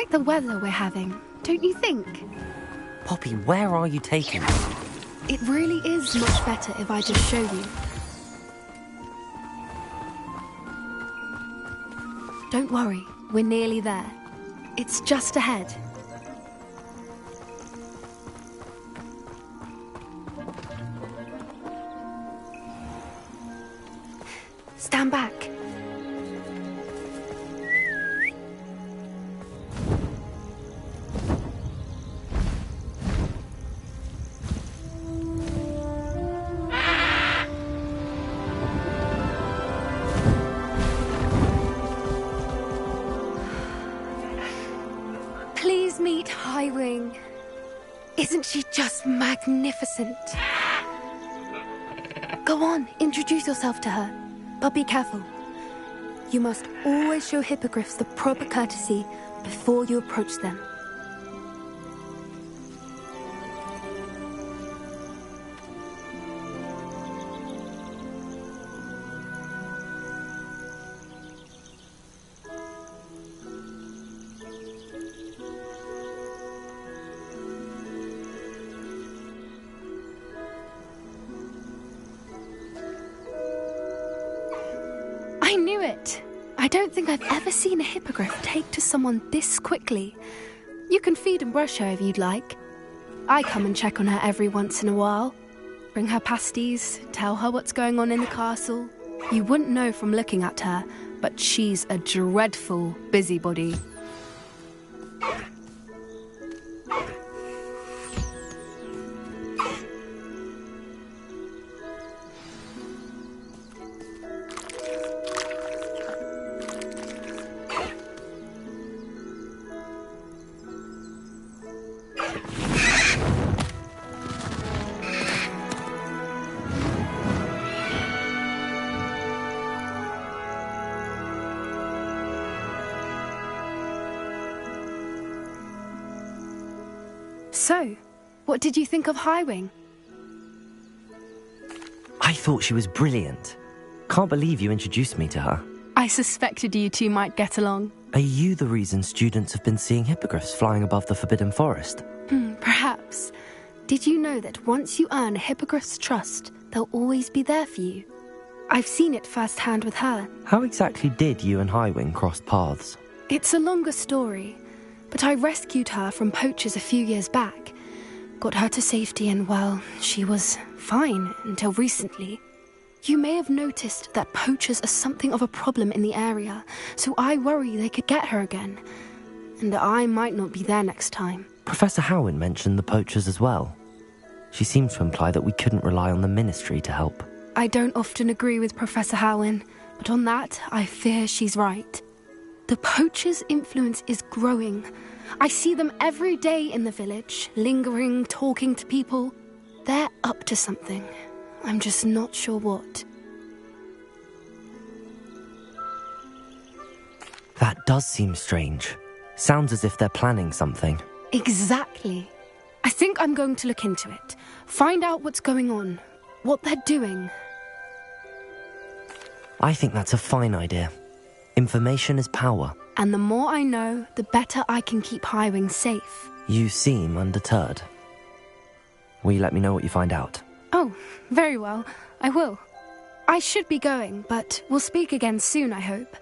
quite the weather we're having, don't you think? Poppy, where are you taking us? It really is much better if I just show you. Don't worry, we're nearly there. It's just ahead. Stand back. Please meet Highwing. Isn't she just magnificent? Go on, introduce yourself to her. But be careful. You must always show hippogriffs the proper courtesy before you approach them. I knew it! I don't think I've ever seen a hippogriff take to someone this quickly. You can feed and brush her if you'd like. I come and check on her every once in a while. Bring her pasties, tell her what's going on in the castle. You wouldn't know from looking at her, but she's a dreadful busybody. So, what did you think of Highwing? I thought she was brilliant. Can't believe you introduced me to her. I suspected you two might get along. Are you the reason students have been seeing hippogriffs flying above the Forbidden Forest? Perhaps. Did you know that once you earn a hippogriff's trust, they'll always be there for you? I've seen it firsthand with her. How exactly did you and Highwing cross paths? It's a longer story, but I rescued her from poachers a few years back. Got her to safety and, well, she was fine until recently. You may have noticed that poachers are something of a problem in the area, so I worry they could get her again. And I might not be there next time. Professor Howin mentioned the poachers as well. She seemed to imply that we couldn't rely on the ministry to help. I don't often agree with Professor Howin, but on that, I fear she's right. The poachers' influence is growing. I see them every day in the village, lingering, talking to people. They're up to something. I'm just not sure what. That does seem strange. Sounds as if they're planning something. Exactly. I think I'm going to look into it. Find out what's going on, what they're doing. I think that's a fine idea. Information is power. And the more I know, the better I can keep Highwing safe. You seem undeterred. Will you let me know what you find out? Oh, very well. I will. I should be going, but we'll speak again soon, I hope.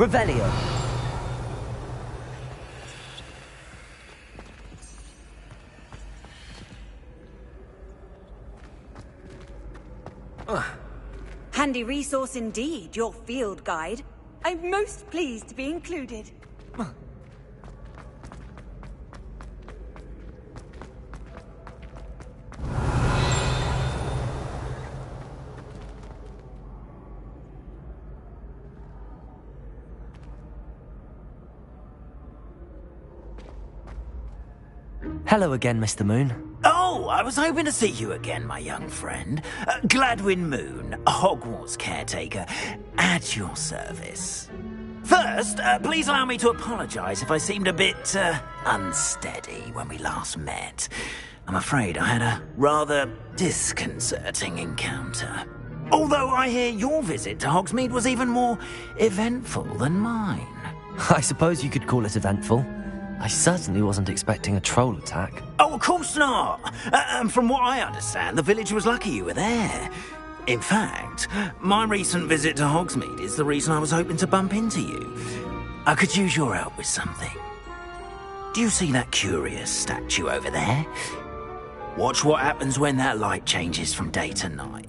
Revelio. Handy resource indeed, your field guide. I'm most pleased to be included. Hello again, Mr. Moon. Oh, I was hoping to see you again, my young friend. Gladwin Moon, Hogwarts caretaker, at your service. First, please allow me to apologise if I seemed a bit, unsteady when we last met. I'm afraid I had a rather disconcerting encounter. Although I hear your visit to Hogsmeade was even more eventful than mine. I suppose you could call it eventful. I certainly wasn't expecting a troll attack. Oh, of course not. And from what I understand, the village was lucky you were there. In fact, my recent visit to Hogsmeade is the reason I was hoping to bump into you. I could use your help with something. Do you see that curious statue over there? Watch what happens when that light changes from day to night.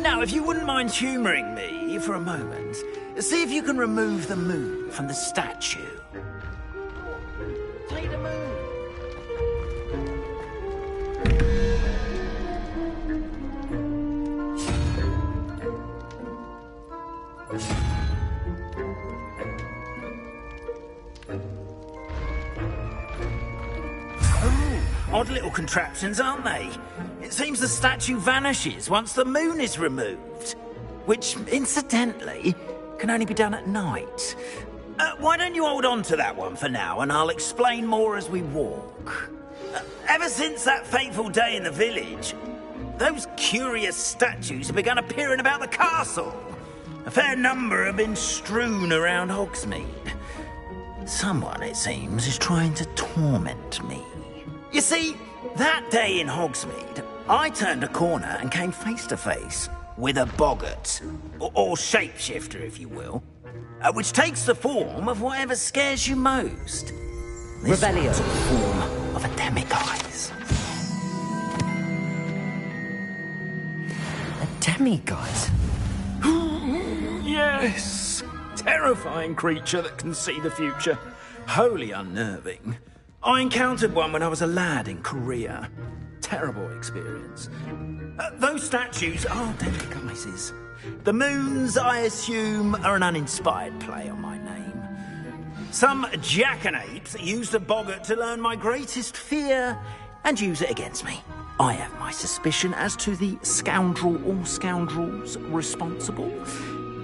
Now, if you wouldn't mind humouring me for a moment, see if you can remove the moon from the statue. Take the moon. Odd little contraptions, aren't they? It seems the statue vanishes once the moon is removed. Which, incidentally, can only be done at night. Why don't you hold on to that one for now, and I'll explain more as we walk. Ever since that fateful day in the village, those curious statues have begun appearing about the castle. A fair number have been strewn around Hogsmeade. Someone, it seems, is trying to torment me. You see, that day in Hogsmeade, I turned a corner and came face to face with a boggart, or shapeshifter, if you will, which takes the form of whatever scares you most. This Revelio. one's the form of a demiguise. A demiguise? Yes! Terrifying creature that can see the future. Wholly unnerving. I encountered one when I was a lad in Korea. Terrible experience. Those statues are demiguises. The moons, I assume, are an uninspired play on my name. Some jackanapes used a boggart to learn my greatest fear and use it against me. I have my suspicion as to the scoundrel or scoundrels responsible.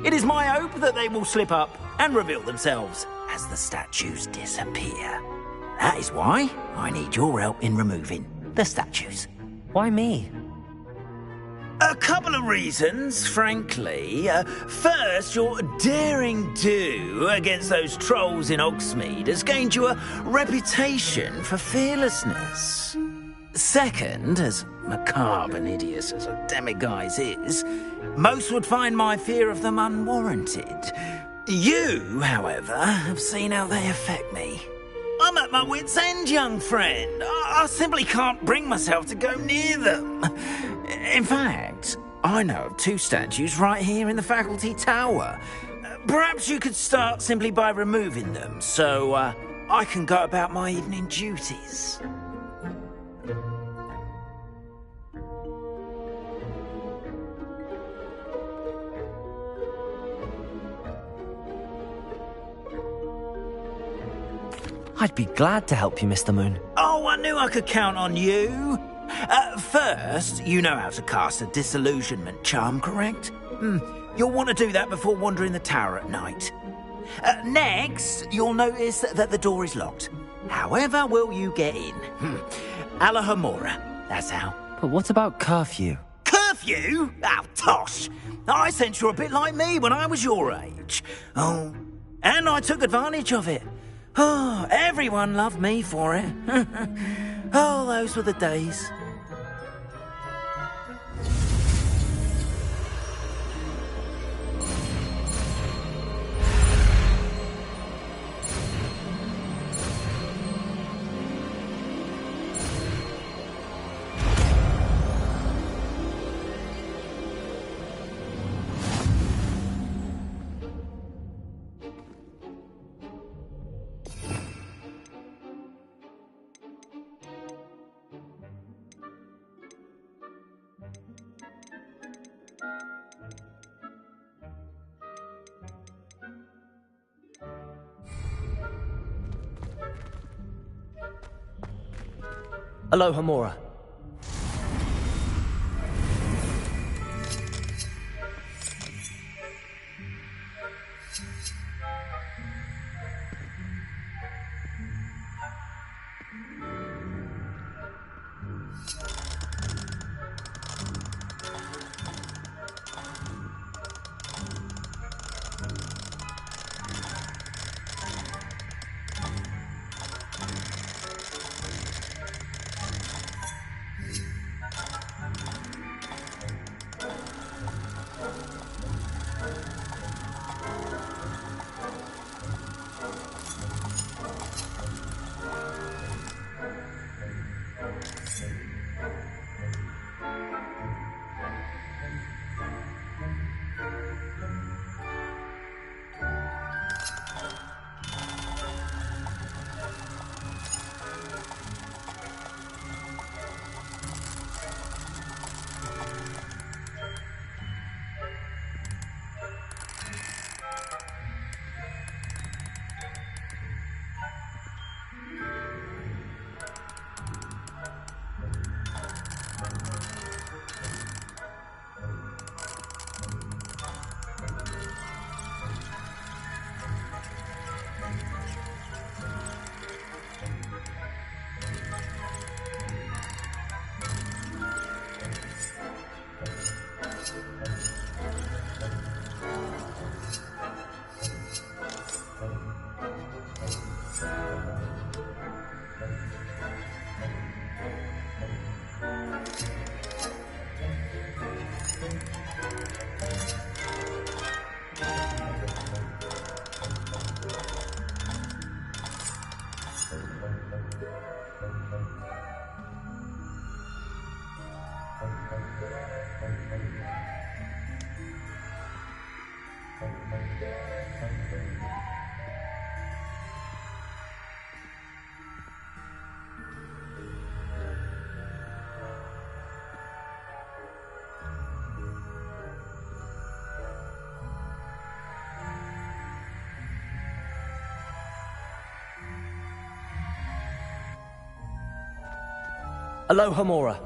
It is my hope that they will slip up and reveal themselves as the statues disappear. That is why I need your help in removing the statues. Why me? A couple of reasons, frankly. First, your daring do against those trolls in Hogsmeade has gained you a reputation for fearlessness. Second, as macabre and hideous as a demiguise is, most would find my fear of them unwarranted. You, however, have seen how they affect me. I'm at my wit's end, young friend. I simply can't bring myself to go near them. In fact, I know of two statues right here in the faculty tower. Perhaps you could start simply by removing them, so I can go about my evening duties. I'd be glad to help you, Mr. Moon. Oh, I knew I could count on you. First, you know how to cast a disillusionment charm, correct? You'll want to do that before wandering the tower at night. Next, you'll notice that the door is locked. However will you get in? Alahomora, that's how. But what about curfew? Curfew? Oh, tosh. I sense you're a bit like me when I was your age. Oh, And I took advantage of it. Oh, everyone loved me for it. Oh, those were the days. Aloha Mora. Aloha Mora.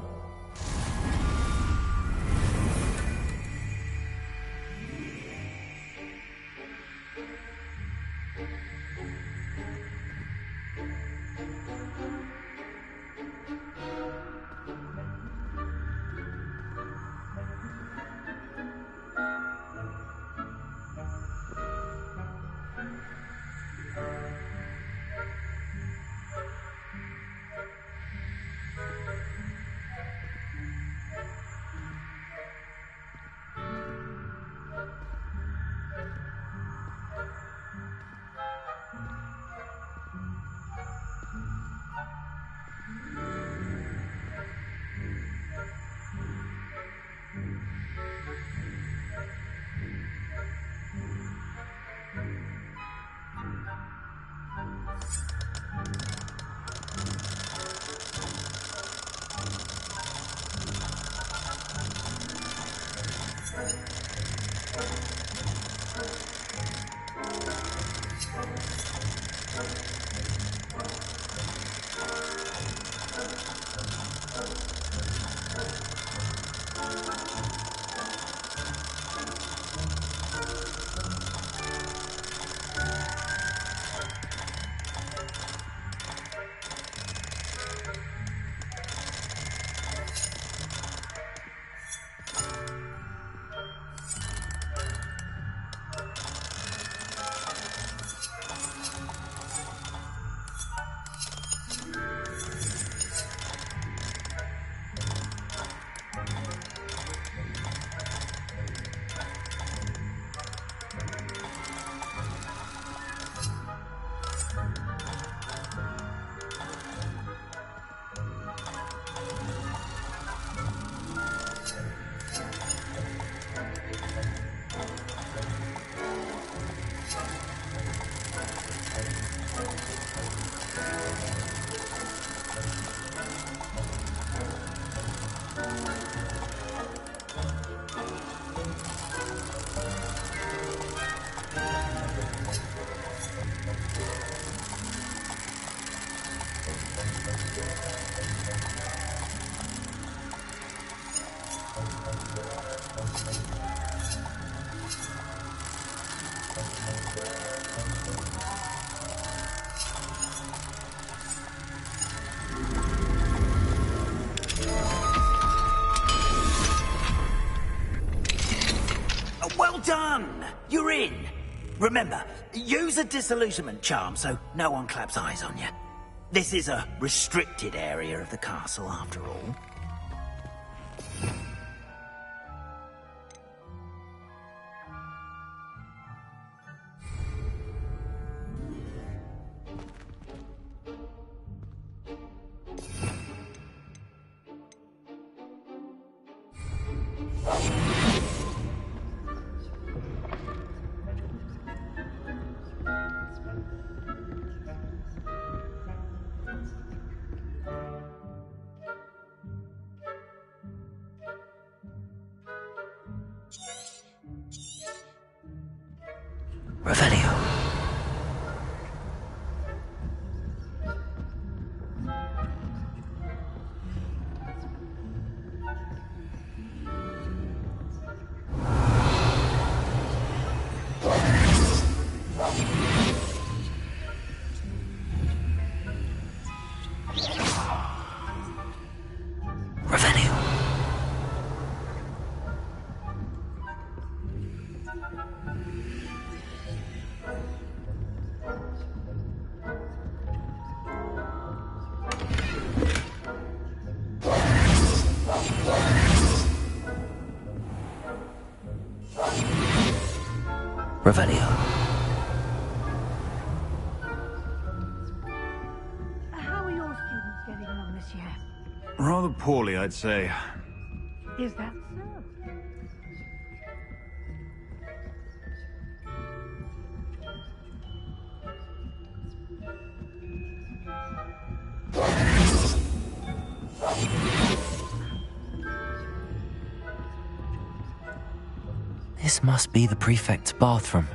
Well done! You're in. Remember, use a disillusionment charm so no one claps eyes on you. This is a restricted area of the castle, after all. Revelio. Revelio. Revelio. How are your students getting on this year? Rather poorly, I'd say. Is that so? This must be the prefect's bathroom.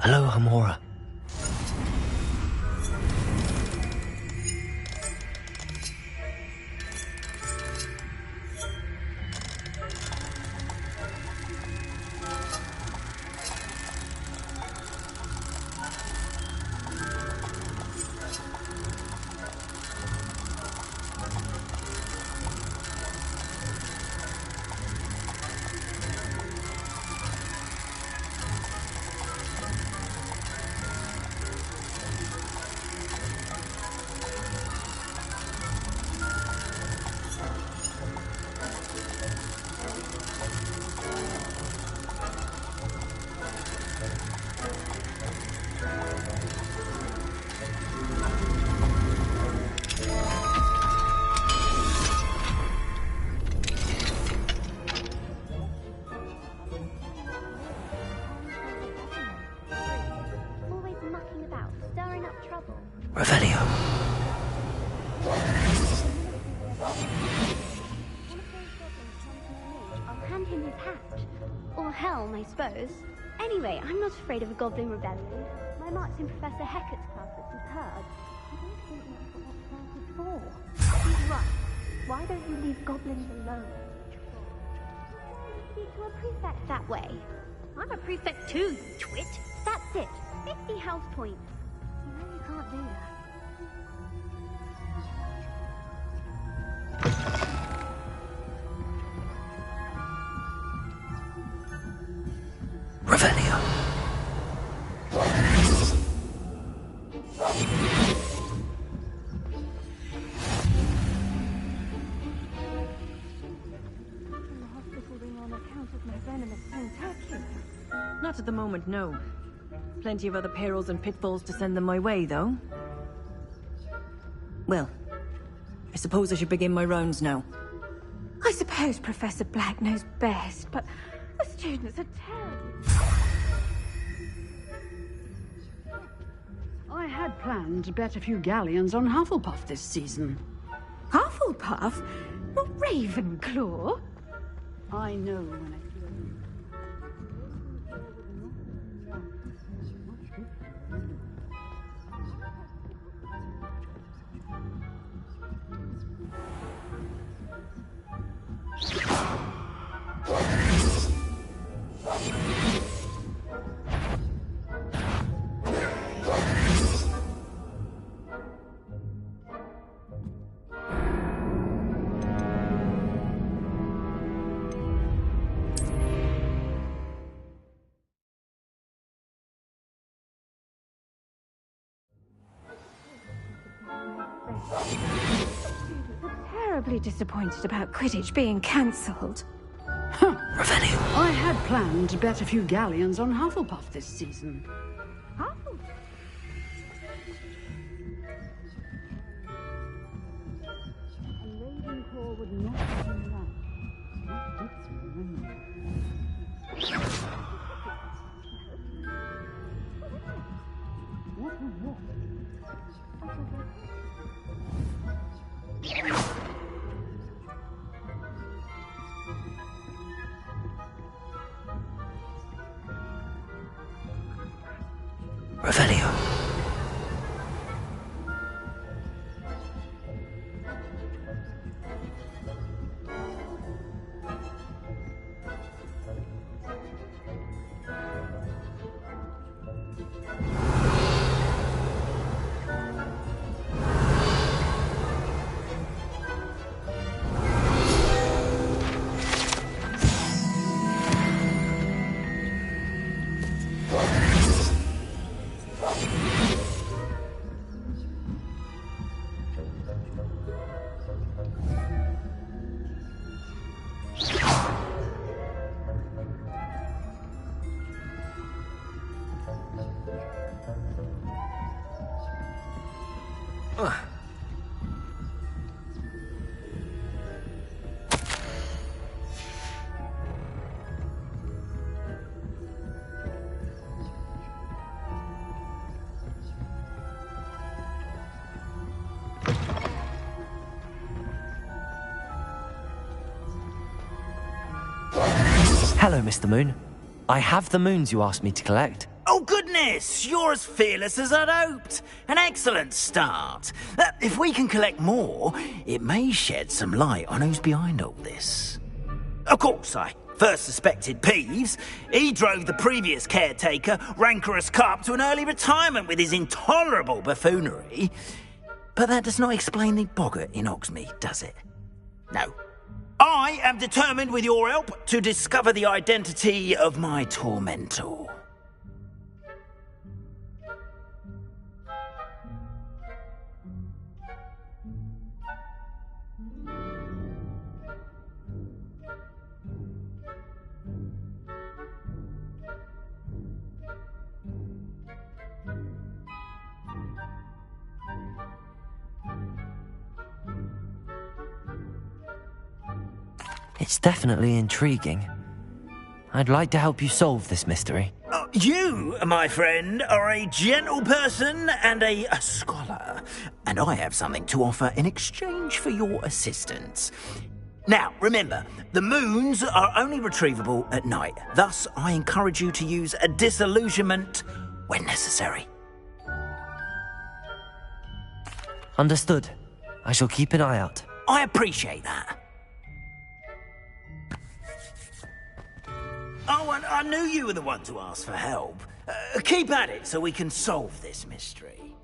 Hello, Hamora. helm, I suppose. Anyway, I'm not afraid of a goblin rebellion. My mark's in Professor Hecat's class at St. Herd. I don't think that's what that's for. He's right. Why don't you leave goblins alone? Speak to a prefect that way. I'm a prefect too, you twit. That's it. 50 house points. You know you can't do that. Revelio. Not at the moment, no. Plenty of other perils and pitfalls to send them my way, though. Well, I suppose I should begin my rounds now. I suppose Professor Black knows best, but the students are terrible. I had planned to bet a few galleons on Hufflepuff this season. Hufflepuff? Not Ravenclaw? I know when I feel terribly disappointed about Quidditch being cancelled. Revelio. I had planned to bet a few galleons on Hufflepuff this season. Hufflepuff? And Ravenclaw would not have done that. Not this remember. What was what? Revelio. Hello, Mr. Moon. I have the moons you asked me to collect. Oh, goodness! You're as fearless as I'd hoped. An excellent start. If we can collect more, it may shed some light on who's behind all this. Of course, I first suspected Peeves. He drove the previous caretaker, Rancorous Carp, to an early retirement with his intolerable buffoonery. But that does not explain the boggart in Hogsmeade, does it? No. I am determined, with your help, to discover the identity of my tormentor. It's definitely intriguing. I'd like to help you solve this mystery. You, my friend, are a gentle person and a scholar, and I have something to offer in exchange for your assistance. Now, remember, the moons are only retrievable at night. Thus, I encourage you to use a disillusionment when necessary. Understood. I shall keep an eye out. I appreciate that. Oh, and I knew you were the one to ask for help. Keep at it so we can solve this mystery.